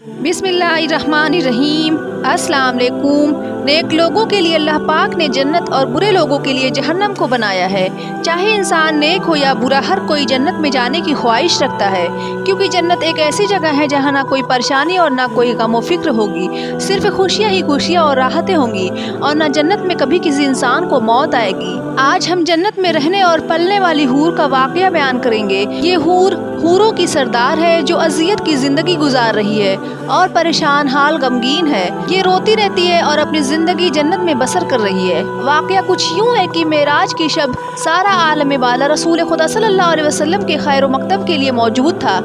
बिस्मिल्लाहिर्रहमानिर्रहीम। अस्सलाम वालेकुम। नेक लोगों के लिए अल्लाह पाक ने जन्नत और बुरे लोगों के लिए जहन्नम को बनाया है। चाहे इंसान नेक हो या बुरा, हर कोई जन्नत में जाने की ख्वाहिश रखता है, क्योंकि जन्नत एक ऐसी जगह है जहाँ ना कोई परेशानी और ना कोई गम व फिक्र होगी। सिर्फ खुशियाँ ही खुशियाँ और राहतें होंगी, और ना जन्नत में कभी किसी इंसान को मौत आएगी। आज हम जन्नत में रहने और पलने वाली हूर का वाकया बयान करेंगे। ये हूरों की सरदार है जो अजियत की जिंदगी गुजार रही है और परेशान हाल गमगीन है। ये रोती रहती है और अपनी जिंदगी जन्नत में बसर कर रही है। वाकया कुछ यूँ है कि मेराज की शब सारा आलम वाला रसूल खुदा सल्लल्लाहु अलैहि वसल्लम के खैर मकतब के लिए मौजूद था।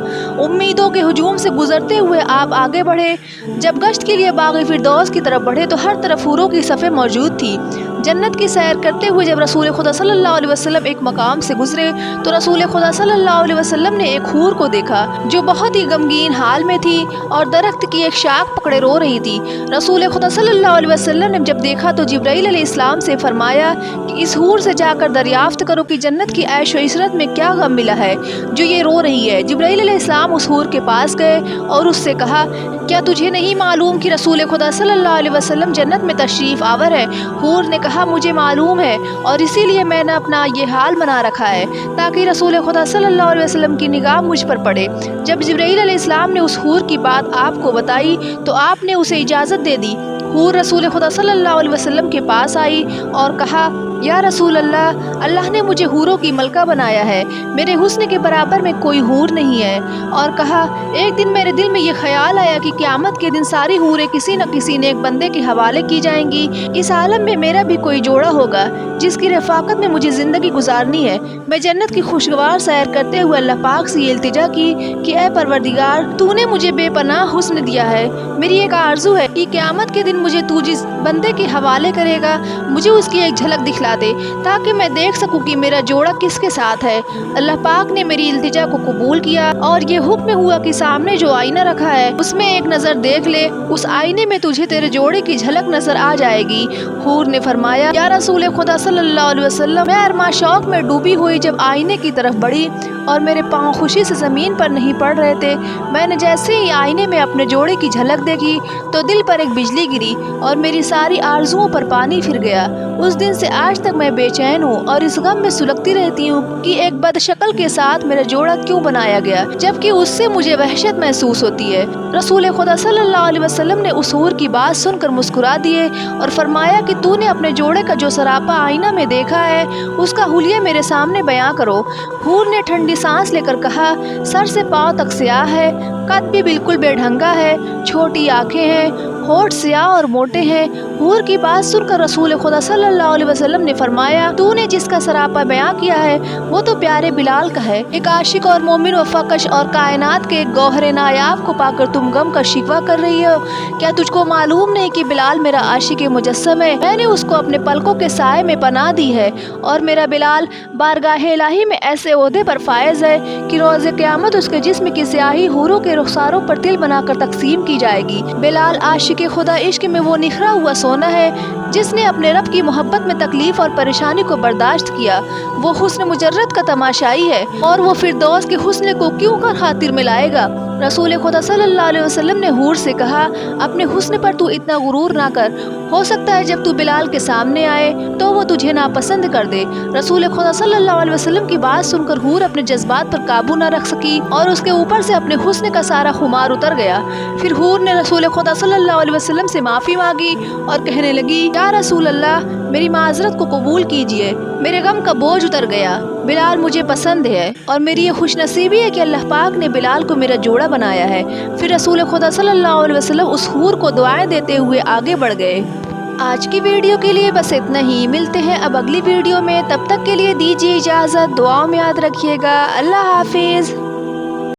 उम्मीदों के हुजूम से गुजरते हुए आप आगे बढ़े। जब गश्त के लिए बाग़ फिरदौस की तरफ बढ़े तो हर तरफ हूरों की सफ़े मौजूद थी। जन्नत की सैर करते हुए जब रसूल खुदा सल्लल्लाहु अलैहि वसल्लम एक मकाम से गुजरे तो रसूल खुदा सल्लल्लाहु अलैहि वसल्लम ने एक हूर को देखा जो बहुत ही गमगीन हाल में थी और दरख्त की एक शाख पकड़े रो रही थी। रसूल खुदा सल्लल्लाहु अलैहि वसल्लम ने जब देखा तो जिब्राईल अलैहिस्सलाम से फरमाया कि इस हूर से जाकर दरियाफ्त करो कि जन्नत की ऐश व इशरत में क्या गम मिला है जो ये रो रही है। जिब्राईल अलैहिस्सलाम उस हूर के पास गए और उससे कहा, क्या तुझे नहीं मालूम कि रसूल खुदा सल्लल्लाहु अलैहि वसल्लम जन्नत में तशरीफ़ आवर है? हूर ने कहा, मुझे मालूम है और इसीलिए मैंने अपना ये हाल बना रखा है ताकि रसूल खुदा सल्लल्लाहु अलैहि वसल्लम की निगाह मुझ पर पड़े। जब जिब्राईल अलैहिस्सलाम ने उस हूर की बात आपको बताई तो आपने उसे इजाज़त दे दी। हूर रसूल खुदा सल्लल्लाहु अलैहि वसल्लम के पास आई और कहा, या रसूल अल्लाह, अल्लाह ने मुझे हूरों की मलका बनाया है, मेरे हुस्न के बराबर में कोई हूर नहीं है। और कहा, एक दिन मेरे दिल में ये ख्याल आया कि क़यामत के दिन सारी हूरें किसी न किसी नेक बंदे के हवाले की जाएंगी। इस आलम में मेरा भी कोई जोड़ा होगा जिसकी रफ़ाकत में मुझे ज़िंदगी गुजारनी है। मैं जन्नत की खुशगवार सैर करते हुए अल्लाह पाक से ये इल्तिजा की कि ऐ परवरदिगार, तूने मुझे बेपनाह हुस्न दिया है। मेरी एक आरज़ू है कि क़यामत के दिन मुझे तू जिस बंदे के हवाले करेगा मुझे उसकी एक झलक दिखला दे ताकि मैं देख सकूं कि मेरा जोड़ा किसके साथ है। अल्लाह पाक ने मेरी इल्तिजा को कबूल किया और ये हुक्म हुआ कि सामने जो आईना रखा है उसमें एक नज़र देख ले, उस आईने में तुझे तेरे जोड़े की झलक नजर आ जाएगी। हूर ने फरमाया, या रसूल खुदा सल्लल्लाहु अलैहि वसल्लम, मैं अरमा शौक में डूबी हुई जब आईने की तरफ बढ़ी और मेरे पाँव खुशी से ज़मीन पर नहीं पड़ रहे थे, मैंने जैसे ही आईने में अपने जोड़े की झलक देखी तो दिल पर एक बिजली गिरी और मेरी सारी आरजुओं पर पानी फिर गया। उस दिन से आज तक मैं बेचैन हूँ और इस गम में सुलगती रहती हूँ कि एक बदशक्ल के साथ मेरा जोड़ा क्यों बनाया गया, जबकि उससे मुझे वहशत महसूस होती है। रसूल खुदा सल्लल्लाहु अलैहि वसल्लम ने उस हूर की बात सुनकर मुस्कुरा दिए और फरमाया कि तूने अपने जोड़े का जो सरापा आईना में देखा है उसका हुलिया मेरे सामने बयां करो। हूर ने ठंडी सांस लेकर कहा, सर से पाँव तक स्याह है, कद भी बिल्कुल बेढंगा है, छोटी आंखें हैं, होठ स्याह और मोटे हैं। हूर की बात सुनकर रसूल खुदा सल्लल्लाहु अलैहि वसल्लम ने फरमाया, तूने जिसका सरापा बयां किया है वो तो प्यारे बिलाल का है। एक आशिक और मोमिन वफाकश और कायनात के एक गौहर नायाब को पाकर तुम गम का शिकवा कर रही हो। क्या तुझको मालूम नहीं कि बिलाल मेरा आशिक मुजस्सम है? मैंने उसको अपने पलकों के साए में पनाह दी है और मेरा बिलाल बारगाह इलाही में ऐसे ओहदे पर फायज है कि रोज़े क़यामत उसके जिस्म की स्याही हूरों के रुखसारों पर तिल बनाकर तकसीम की जाएगी। बिलाल आशिक खुदा इश्क में वो निखरा हुआ सोना है जिसने अपने रब की मोहब्बत में तकलीफ और परेशानी को बर्दाश्त किया। वो हुस्न मुजर्रद का तमाशाई है और वो फिरदौस के हुस्न को क्यों कर खातिर मिलाएगा। रसूल खुदा सल्लल्लाहु अलैहि वसल्लम ने हूर से कहा, अपने हुस्न पर तू इतना गुरूर ना कर, हो सकता है जब तू बिलाल के सामने आए तो वो तुझे नापसंद कर दे। रसूल खुदा सल्लल्लाहु अलैहि वसल्लम की बात सुनकर हूर अपने जज्बात पर काबू न रख सकी और उसके ऊपर से अपने हुस्न का सारा खुमार उतर गया। फिर हूर ने रसूल खुदा सल्लल्लाहु अलैहि वसल्लम से माफ़ी मांगी और कहने लगी, या रसूल अल्लाह, मेरी माजरत को कबूल कीजिए, मेरे गम का बोझ उतर गया। बिलाल मुझे पसंद है और मेरी ये खुशनसीबी है कि अल्लाह पाक ने बिलाल को मेरा जोड़ा बनाया है। फिर रसूल खुदा सल्लल्लाहु अलैहि वसल्लम उस हूर को दुआएं देते हुए आगे बढ़ गए। आज की वीडियो के लिए बस इतना ही। मिलते हैं अब अगली वीडियो में, तब तक के लिए दीजिए इजाज़त। दुआओं में याद रखिएगा। अल्लाह हाफिज़।